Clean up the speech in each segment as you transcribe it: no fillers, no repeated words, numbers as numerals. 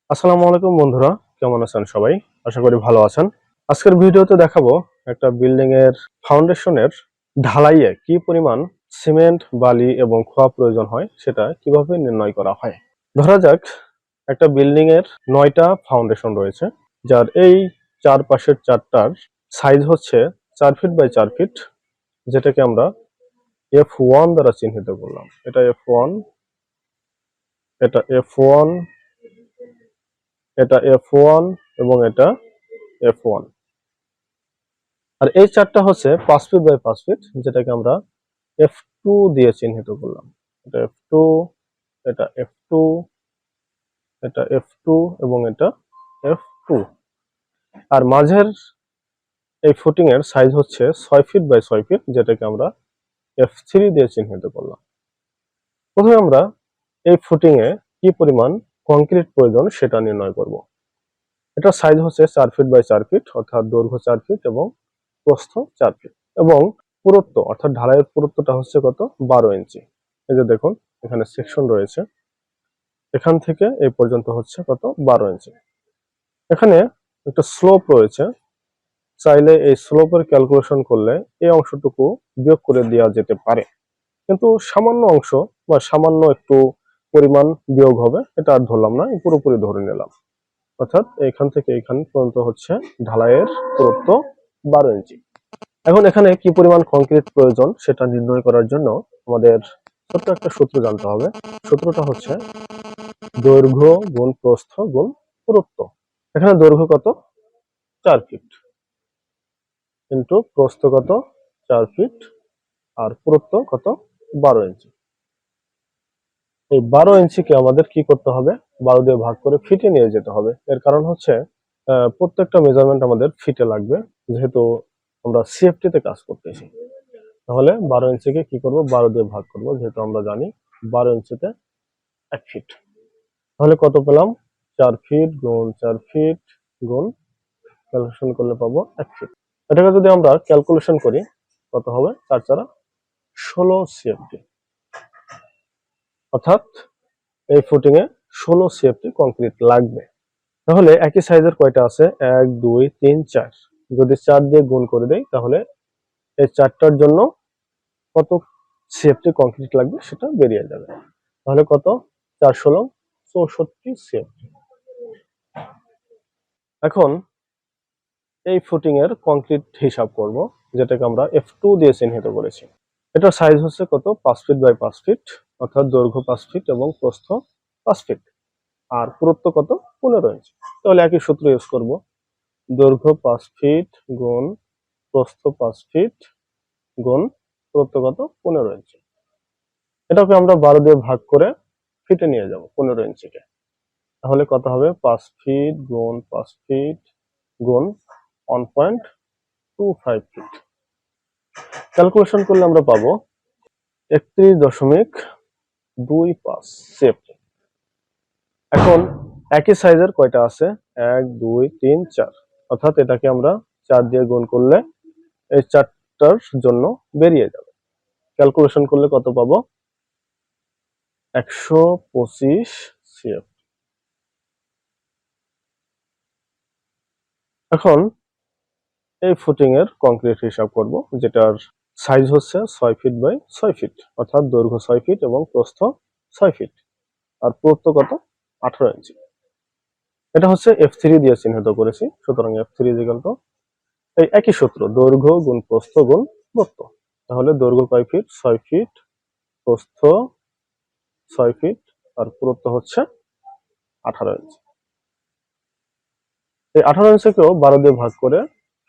আসসালামু আলাইকুম বন্ধুরা, কেমন আছেন সবাই? আশা করি ভালো আছেন। আজকের ভিডিওতে দেখাবো একটা বিল্ডিং এর ফাউন্ডেশনের ঢালাইয়ে কি পরিমাণ সিমেন্ট, বালি এবং খোয়া প্রয়োজন হয় সেটা কিভাবে নির্ণয় করা হয়। ধরা যাক একটা বিল্ডিং এর ৯টা ফাউন্ডেশন রয়েছে, যার এই চারপাশের চারটার সাইজ হচ্ছে ৪ ফিট বাই ৪ ফিট, যেটাকে আমরা F1 দ্বারা চিহ্নিত করলাম। এটা F1, এটা F1, এটা F1 এবং এটা F1। আর এই চারটা হচ্ছে ৫ ফিট বাই ৫ ফিট, যেটাকে আমরা F2 দিয়ে চিহ্নিত করলাম। এটা F2, এটা F2, এটা F2 এবং এটা F2। আর মাঝের এই ফুটিং এর সাইজ হচ্ছে ৬ ফিট বাই ৬ ফিট, যেটাকে আমরা F3 দিয়ে চিহ্নিত করলাম। প্রথমে আমরা এই ফুটিং এ কি পরিমাণ কংক্রিট প্রয়োজন সেটা নির্ণয় করব। এটা সাইজ হচ্ছে ৪ ফিট বাই ৪ ফিট, অর্থাৎ দৈর্ঘ্য ৪ ফিট এবং প্রস্থ ৪ ফিট, এবং পুরুত্ব অর্থাৎ ঢালাইয়ের পুরুত্বটা হচ্ছে কত, ১২ ইঞ্চি। এই যে দেখুন, এখানে সেকশন রয়েছে, এখান থেকে এই পর্যন্ত হচ্ছে কত, ১২ ইঞ্চি। এখানে একটা স্লোপ রয়েছে, চাইলে এই স্লোপের ক্যালকুলেশন করলে এই অংশটুকু বিয়োগ করে দেওয়া যেতে পারে, কিন্তু সামান্য অংশ বা সামান্য একটু পরিমাণ বিয়োগ হবে, এটা আর ধরলাম না, পুরোপুরি ধরে নিলাম। অর্থাৎ এখান থেকে এখান পর্যন্ত হচ্ছে ঢালাইয়ের পুরুত্ব ১২ ইঞ্চি। এখন এখানে কি পরিমাণ কংক্রিট প্রয়োজন সেটা নির্ণয় করার জন্য আমাদের ছোট্ট একটা সূত্র জানতে হবে। সূত্রটা হচ্ছে দৈর্ঘ্য গুণ প্রস্থ গুণ পুরুত্ব। এখানে দৈর্ঘ্য কত, ৪ ফিট, কিন্তু প্রস্থ কত, ৪ ফিট, আর পুরুত্ব কত, ১২ ইঞ্চি। এই ১২ ইঞ্চিকে আমাদের কি করতে হবে, ১২ দিয়ে ভাগ করে ফিটে নিয়ে যেতে হবে। এর কারণ হচ্ছে প্রত্যেকটা মেজারমেন্ট আমাদের ফিটে লাগবে, যেহেতু আমরা সিএফটি তে কাজ করতেছি। তাহলে ১২ ইঞ্চিকে কি করব, ১২ দিয়ে ভাগ করব, যেহেতু আমরা জানি ১২ ইঞ্চিতে ১ ফিট। তাহলে কত পেলাম, ৪ ফিট গুণ ৪ ফিট গুণ, ক্যালকুলেশন করলে পাবো ১ ফিট। এটাকে যদি আমরা ক্যালকুলেশন করি কত হবে, ৪×৪ সিএফটি, অর্থাৎ এই ফুটিং এ ১৬ সিএফটি কংক্রিট লাগবে। তাহলে একই সাইজের কয়টা আছে, ১, ২, ৩, ৪। যদি ৪ দিয়ে গুণ করে দেই তাহলে এই চারটার জন্য কত সিএফটি কংক্রিট লাগবে সেটা বেরিয়ে যাবে। তাহলে কত, ৪×১৬ = ৬৪ সিএফটি। এখন এই ফুটিং এর কংক্রিট হিসাব করব, যেটাকে আমরা F2 দিয়ে চিহ্নিত করেছি। এটার সাইজ হচ্ছে কত, ৫ ফিট বাই ৫ ফিট, অর্থাৎ দৈর্ঘ্য ৫ ফিট এবং প্রস্থ ৫ ফিট, আর পুরুত্ব কত, ১৫ ইঞ্চি। তাহলে একই সূত্র ইউজ করব, দৈর্ঘ্য ৫ ফিট গুণ প্রস্থ ৫ ফিট গুণ পুরুত্ব কত, ১৫ ইঞ্চি। এটাকে আমরা ১২ দিয়ে ভাগ করে ফিটে নিয়ে যাব ১৫ ইঞ্চিকে। তাহলে কত হবে, ৫ ফিট গুণ ৫ ফিট গুণ 1.25 ফিট। ক্যালকুলেশন করলে আমরা পাবো ৩১.২৫ সিএফটি। এখন একই সাইজের কয়টা আছে, ১, ২, ৩, ৪, অর্থাৎ এটাকে আমরা ৪ দিয়ে গুণ করলে এই চারটার জন্য বেরিয়ে যাবে। ক্যালকুলেশন করলে কত পাবো, ১২৫ সিএফটি। এখন এই ফুটিং এর কংক্রিট হিসাব করব, যেটার সাইজ হচ্ছে ৬ ফিট বাই ৬ ফিট, অর্থাৎ দৈর্ঘ্য ৬ ফিট এবং প্রস্থ ৬ ফিট, আর পুরুত্ব কত, ১৮ ইঞ্চি। এটা হচ্ছে F3 দিয়ে চিহ্নিত করেছি, সুতরাং F3 = এই একই সূত্র, দৈর্ঘ্য গুণ প্রস্থ গুণ পুরুত্ব। তাহলে দৈর্ঘ্য কয় ফিট, ৬ ফিট, প্রস্থ ৬ ফিট, আর পুরুত্ব হচ্ছে ১৮ ইঞ্চি। এই ১৮ ইঞ্চিকেও ১২ দিয়ে ভাগ করে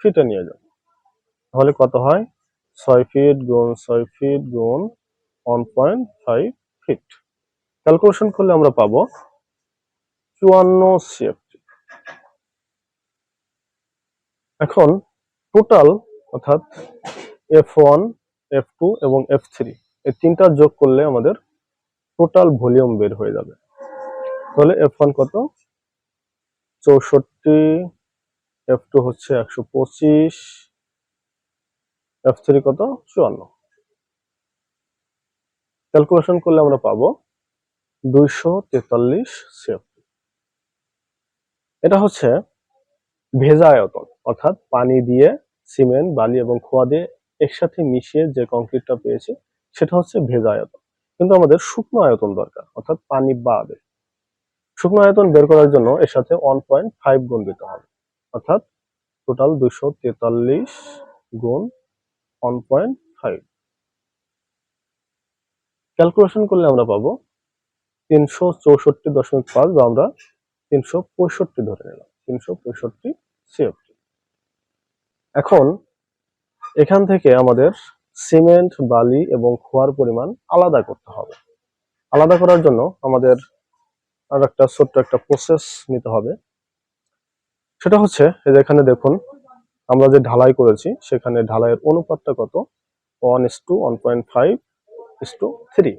ফিটে নিয়ে যাব। তাহলে কত হয়, ৬ ফিট গুণ ৬ ফিট গুণ 1.5 ফিট। ক্যালকুলেশন করলে আমরা পাবো ৫৪ সিএফটি। এখন টোটাল, অর্থাৎ F1, F2 এবং F3, এই তিনটা যোগ করলে আমাদের টোটাল ভলিউম বের হয়ে যাবে। তাহলে F1 কত, ৬৪, F2 হচ্ছে ১২৫, F3 কত, ৫৪। ক্যালকুলেশন করলে আমরা পাবো ২৪৩ সিএফটি। এটা হচ্ছে ভেজা আয়তন, অর্থাৎ পানি দিয়ে সিমেন্ট, বালি এবং খোয়া দিয়ে একসাথে মিশিয়ে যে কংক্রিটটা পেয়েছি সেটা হচ্ছে ভেজা আয়তন। কিন্তু আমাদের শুকনো আয়তন দরকার, অর্থাৎ পানি বাদে। শুকনো আয়তন বের করার জন্য এর সাথে 1.5 গুণ দিতে হবে, অর্থাৎ টোটাল 243 গুণ 1.5। ক্যালকুলেশন করলে আমরা পাবো 364.5, বা আমরা 365 ধরে নিলাম, 365 সিএফটি। এখন এখান থেকে আমাদের সিমেন্ট, বালি এবং খোয়ার পরিমাণ আলাদা করতে হবে। আলাদা করার জন্য আমাদের আর একটা ছোট্ট একটা প্রসেস নিতে হবে। সেটা হচ্ছে এই যে এখানে দেখুন, আমরা যে ঢালাই করেছি সেখানে ঢালাইয়ের অনুপাতটা কত, 1:1.5:3।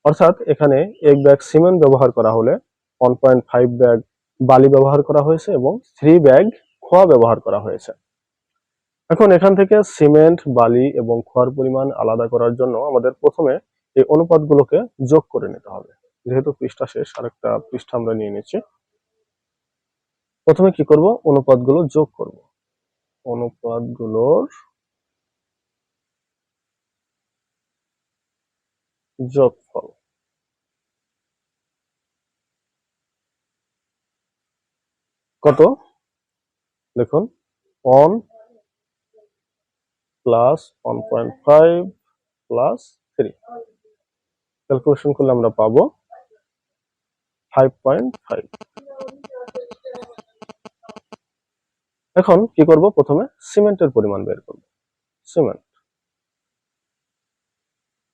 অর্থাৎ এখানে 1 ব্যাগ সিমেন্ট ব্যবহার করা হলে 1.5 ব্যাগ বালি ব্যবহার করা হয়েছে এবং 3 ব্যাগ খোয়া ব্যবহার করা হয়েছে। এখন এখান থেকে সিমেন্ট, বালি এবং খোয়ার পরিমাণ আলাদা করার জন্য আমাদের প্রথমে এই অনুপাতগুলোকে যোগ করে নিতে হবে। যেহেতু পৃষ্ঠা শেষ, আরেকটা পৃষ্ঠা আমরা নিয়ে নিচ্ছি। প্রথমে কি করব, অনুপাতগুলো যোগ করব। অনুপাতগুলোর যোগফল কত, দেখুন 1 প্লাস 1.5 প্লাস 3। ক্যালকুলেশন করলে আমরা পাবো 5.5। এখন কি করব, প্রথমে সিমেন্টের পরিমাণ বের করব। সিমেন্ট,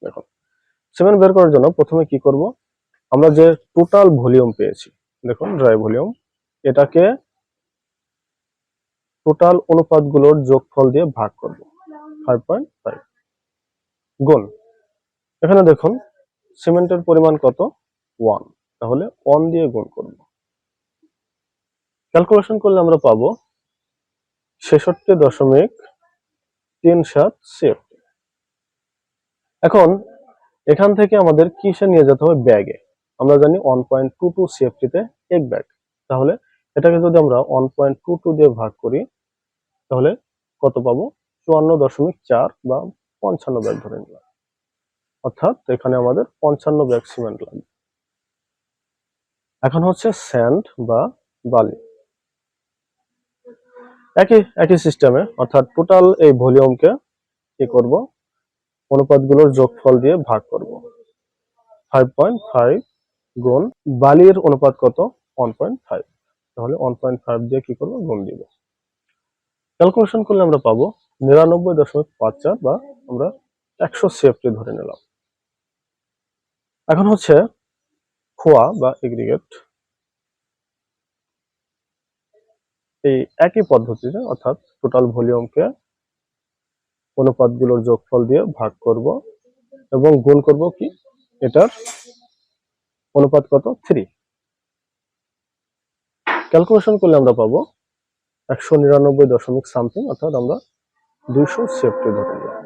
দেখুন সিমেন্ট বের করার জন্য প্রথমে কি করব, আমরা যে টোটাল ভলিউম পেয়েছি, দেখুন ড্রাই ভলিউম, এটাকে টোটাল অনুপাতগুলোর যোগফল দিয়ে ভাগ করব, 5.5 গুণ, এখানে দেখুন সিমেন্টের পরিমাণ কত, 1, তাহলে 1 দিয়ে গুণ করব। ক্যালকুলেশন করলে আমরা পাবো 66.37 সিএফটি। এখন এখান থেকে আমাদের কিসে নিয়ে যেতে হবে, ব্যাগে। আমরা জানি 1.22 সিএফটি তে 1 ব্যাগ, তাহলে এটাকে যদি আমরা 1.22 দিয়ে ভাগ করি তাহলে কত পাবো, 54.4 বা 55 ব্যাগ ধরে নিলাম। অর্থাৎ এখানে আমাদের 55 ব্যাগ সিমেন্ট লাগবে। এখন হচ্ছে স্যান্ড বা বালি, একই সিস্টেমে, অর্থাৎ টোটাল এই ভলিউমকে কি করব, অনুপাতগুলোর যোগফল দিয়ে ভাগ করব। 5.5 গুণ বালির অনুপাত কত, 1.5, তাহলে 1.5 দিয়ে কি করব, গুণ দিব। ক্যালকুলেশন করলে আমরা পাবো 99.54, বা আমরা 100 সিএফটি ধরে নিলাম। এখন হচ্ছে খোয়া বা এগ্রিগেট, এই একই পদ্ধতিতে, অর্থাৎ টোটাল ভলিউমকে অনুপাতগুলোর যোগফল দিয়ে ভাগ করব এবং গুণ করব কি, এটার অনুপাত কত, 3। ক্যালকুলেশন করলে আমরা পাবো 199 সামথিং, অর্থাৎ আমরা 200 সিএফটি ধরে নিলাম।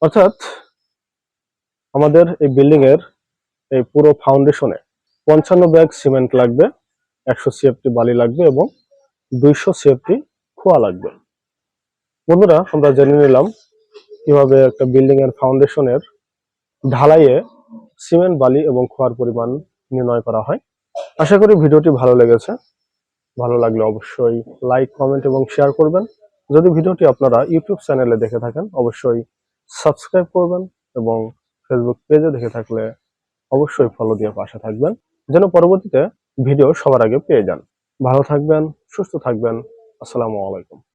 অর্থাৎ আমাদের এই বিল্ডিং এর এই পুরো ফাউন্ডেশনে 55 ব্যাগ সিমেন্ট লাগবে, 100 সিএফটি বালি লাগবে এবং 200 সিএফটি খোয়া লাগবে। বন্ধুরা, আমরা জেনে নিলাম কিভাবে একটা বিল্ডিং এর ফাউন্ডেশনের ঢালাইয়ে সিমেন্ট, বালি এবং খোয়ার পরিমাণ নির্ণয় করা হয়। আশা করি ভিডিওটি ভালো লেগেছে। ভালো লাগলে অবশ্যই লাইক, কমেন্ট এবং শেয়ার করবেন। যদি ভিডিওটি আপনারা ইউটিউব চ্যানেলে দেখে থাকেন অবশ্যই সাবস্ক্রাইব করবেন এবং ফেসবুক পেজে দেখে থাকলে অবশ্যই ফলো দিয়ে পাশে থাকবেন, যেন পরবর্তীতে ভিডিও সবার আগে পেয়ে যান। ভালো থাকবেন, সুস্থ থাকবেন। আসসালামু আলাইকুম।